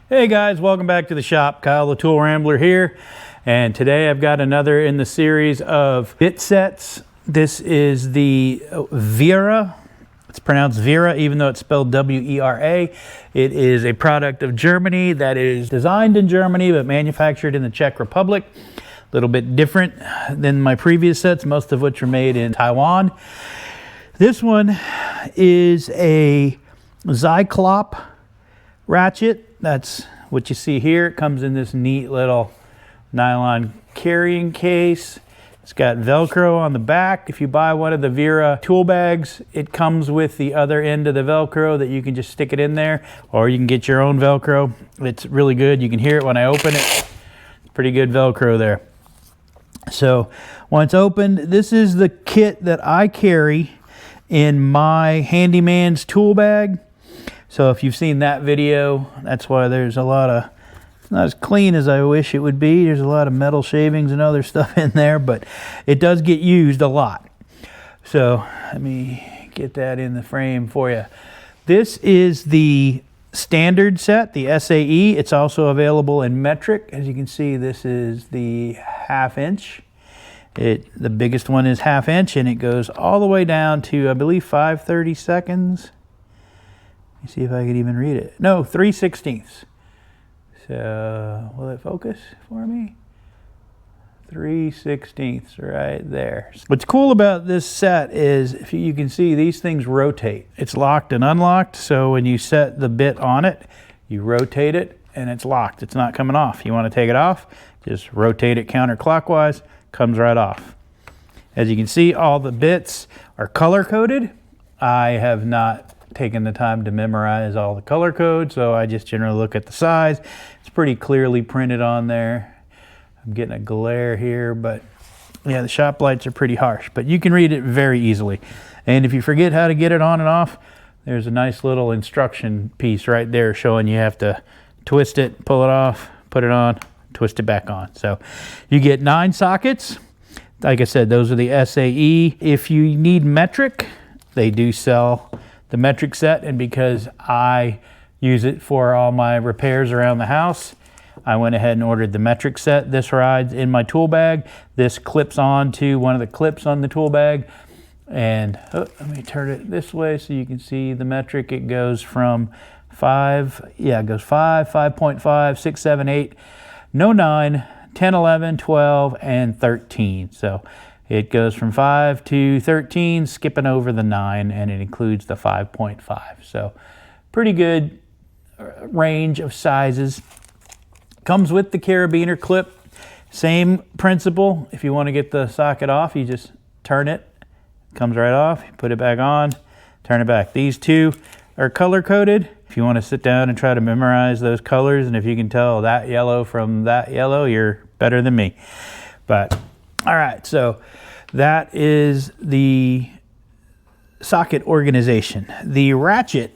Hey guys, welcome back to the shop. Kyle the Tool Rambler here, and today I've got another in the series of bit sets. This is the Wera. It's pronounced Vera, even though it's spelled W-E-R-A. It is a product of Germany that is designed in Germany but manufactured in the Czech Republic. A little bit different than my previous sets, most of which are made in Taiwan. This one is a Zyclops ratchet. That's what you see here. It comes in this neat little nylon carrying case. It's got Velcro on the back. If you buy one of the Wera tool bags, it comes with the other end of the Velcro that you can just stick it in there, or you can get your own Velcro. It's really good. You can hear it when I open it. Pretty good Velcro there. So once opened, this is the kit that I carry in my handyman's tool bag. So if you've seen that video, that's why there's a lot of, it's not as clean as I wish it would be. There's a lot of metal shavings and other stuff in there, but it does get used a lot. So let me get that in the frame for you. This is the standard set, the SAE. It's also available in metric. As you can see, this is the 1/2 inch. The biggest one is 1/2 inch, and it goes all the way down to, I believe, 5/32. Let me see if I could even read it. No, 3/16. So, will it focus for me? 3/16 right there. What's cool about this set is, if you can see, these things rotate. It's locked and unlocked, so when you set the bit on it, you rotate it, and it's locked. It's not coming off. You want to take it off, just rotate it counterclockwise, comes right off. As you can see, all the bits are color-coded. I have not taken the time to memorize all the color codes, so I just generally look at the size. It's pretty clearly printed on there. I'm getting a glare here, but yeah, the shop lights are pretty harsh, but you can read it very easily. And if you forget how to get it on and off, there's a nice little instruction piece right there showing you have to twist it, pull it off, put it on, twist it back on. So you get 9 sockets. Like I said, those are the SAE. If you need metric, they do sell the metric set, and because I use it for all my repairs around the house, I went ahead and ordered the metric set. This rides in my tool bag. This clips on to one of the clips on the tool bag, and let me turn it this way so you can see the metric. It goes from 5, yeah, it goes 5, 5.5, 6, 7, 8, no 9, 10, 11, 12, and 13. So it goes from 5 to 13, skipping over the 9, and it includes the 5.5. So pretty good range of sizes. Comes with the carabiner clip. Same principle. If you want to get the socket off, you just turn it. Comes right off. You put it back on, turn it back. These two are color-coded. If you want to sit down and try to memorize those colors, and if you can tell that yellow from that yellow, you're better than me. But all right, so that is the socket organization. The ratchet,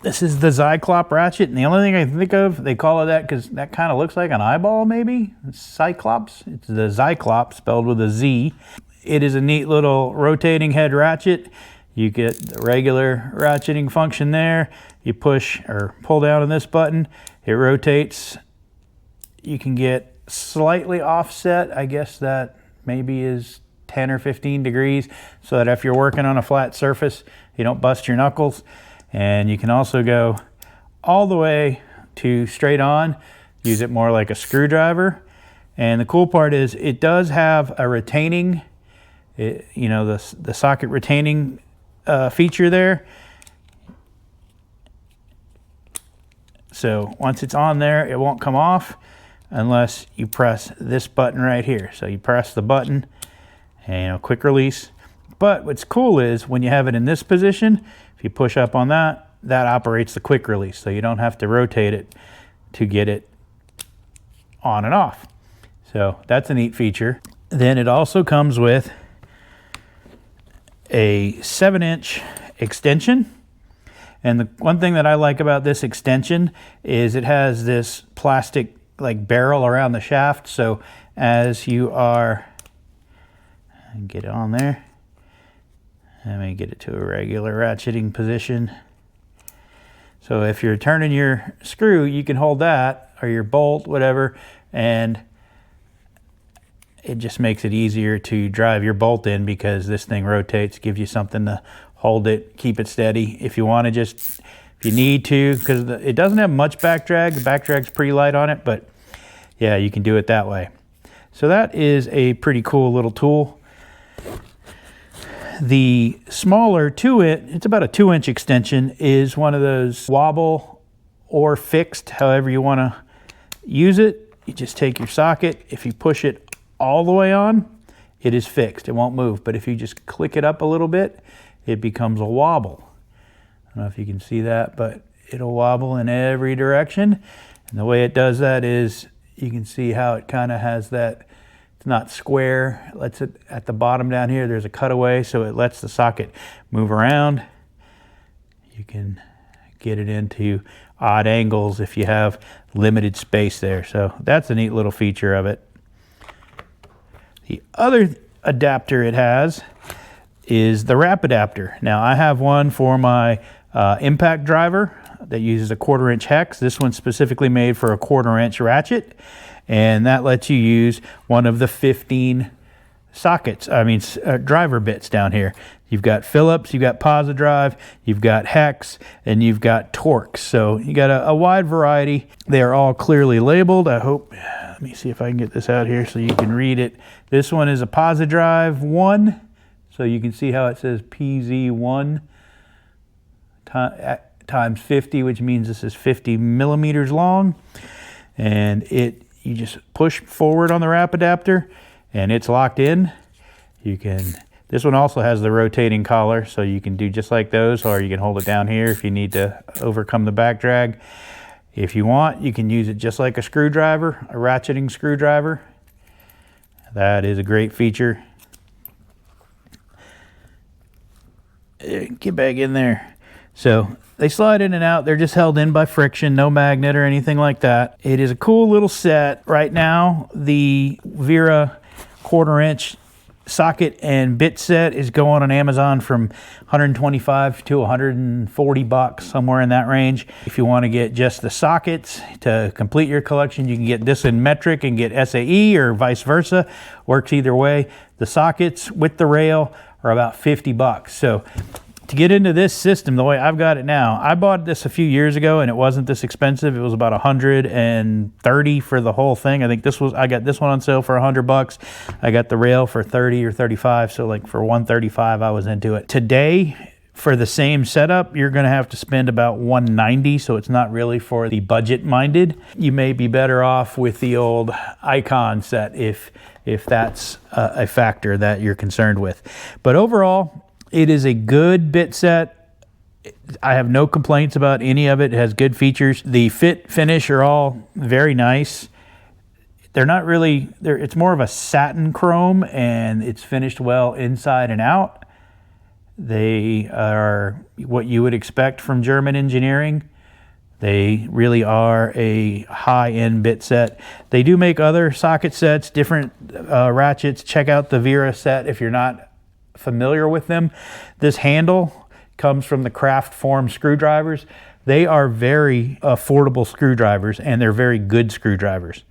this is the Zyclops ratchet, and the only thing I can think of, they call it that because that kind of looks like an eyeball maybe. It's Cyclops. It's the Zyclops spelled with a Z. It is a neat little rotating head ratchet. You get the regular ratcheting function there. You push or pull down on this button, it rotates. You can get slightly offset, I guess that maybe is 10 or 15 degrees, so that if you're working on a flat surface, you don't bust your knuckles. And you can also go all the way to straight on, use it more like a screwdriver. And the cool part is it does have a retaining, you know, the socket retaining feature there. So once it's on there, it won't come off unless you press this button right here. So you press the button and, you know, quick release. But what's cool is when you have it in this position, if you push up on that, that operates the quick release. So you don't have to rotate it to get it on and off. So that's a neat feature. Then it also comes with a 7-inch extension. And the one thing that I like about this extension is it has this plastic like barrel around the shaft. So as you are, get it on there, let me get it to a regular ratcheting position. So if you're turning your screw, you can hold that, or your bolt, whatever, and it just makes it easier to drive your bolt in because this thing rotates, gives you something to hold it, keep it steady. If you want to if you need to, because it doesn't have much back drag. The back drag's pretty light on it, but yeah, you can do it that way. So that is a pretty cool little tool. The smaller it's about a 2-inch extension, is one of those wobble or fixed, however you want to use it. You just take your socket. If you push it all the way on, it is fixed. It won't move. But if you just click it up a little bit, it becomes a wobble. I don't know if you can see that, but it'll wobble in every direction. And the way it does that is, you can see how it kind of has that, it's not square. It lets it, at the bottom down here, there's a cutaway, so it lets the socket move around. You can get it into odd angles if you have limited space there. So that's a neat little feature of it. The other adapter it has is the wrap adapter. Now I have one for my impact driver that uses a 1/4-inch hex. This one's specifically made for a 1/4-inch ratchet, and that lets you use one of the 15 sockets, driver bits down here. You've got Phillips, you've got Posi-Drive, you've got hex, and you've got Torx. So you got a wide variety. They are all clearly labeled. I hope, let me see if I can get this out here so you can read it. This one is a Posi-Drive 1, so you can see how it says PZ1 times 50, which means this is 50 millimeters long. And you just push forward on the wrap adapter and it's locked in. This one also has the rotating collar, so you can do just like those, or you can hold it down here if you need to overcome the back drag. If you want, you can use it just like a screwdriver, a ratcheting screwdriver. That is a great feature. Get back in there. So they slide in and out. They're just held in by friction, no magnet or anything like that. It is a cool little set. Right now, the Wera 1/4-inch socket and bit set is going on Amazon from $125 to $140, somewhere in that range. If you want to get just the sockets to complete your collection, you can get this in metric and get SAE, or vice versa. Works either way. The sockets with the rail are about $50. So to get into this system the way I've got it now, I bought this a few years ago and it wasn't this expensive. It was about $130 for the whole thing. I got this one on sale for $100. I got the rail for $30 or $35. So like for $135, I was into it. Today, for the same setup, you're going to have to spend about $190. So it's not really for the budget minded. You may be better off with the old Icon set if that's a factor that you're concerned with. But overall, it is a good bit set. I have no complaints about any of it. It has good features. The fit, finish are all very nice. They're not really, it's more of a satin chrome, and it's finished well inside and out. They are what you would expect from German engineering. They really are a high-end bit set. They do make other socket sets, different ratchets. Check out the Wera set if you're not familiar with them. This handle comes from the Craftsman screwdrivers. They are very affordable screwdrivers, and they're very good screwdrivers.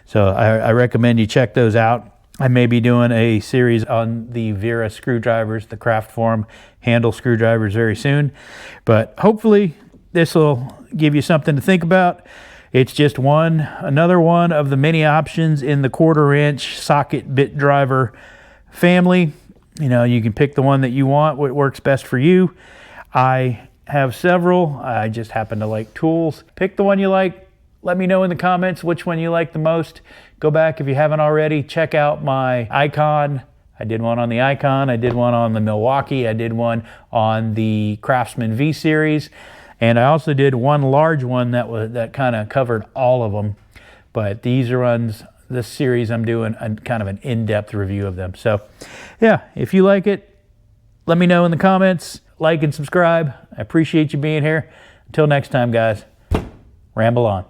So I recommend you check those out. I may be doing a series on the Wera screwdrivers, the Craftsman handle screwdrivers, very soon. But hopefully this will give you something to think about. It's just another one of the many options in the 1/4-inch socket bit driver family. You know, you can pick the one that you want, what works best for you. I have several. I just happen to like tools. Pick the one you like. Let me know in the comments which one you like the most. Go back if you haven't already. Check out my Icon. I did one on the Icon. I did one on the Milwaukee. I did one on the Craftsman V series. And I also did one large one that kind of covered all of them. But these are ones, this series I'm doing kind of an in-depth review of them. So yeah, if you like it, let me know in the comments. Like and subscribe. I appreciate you being here. Until next time, guys, ramble on.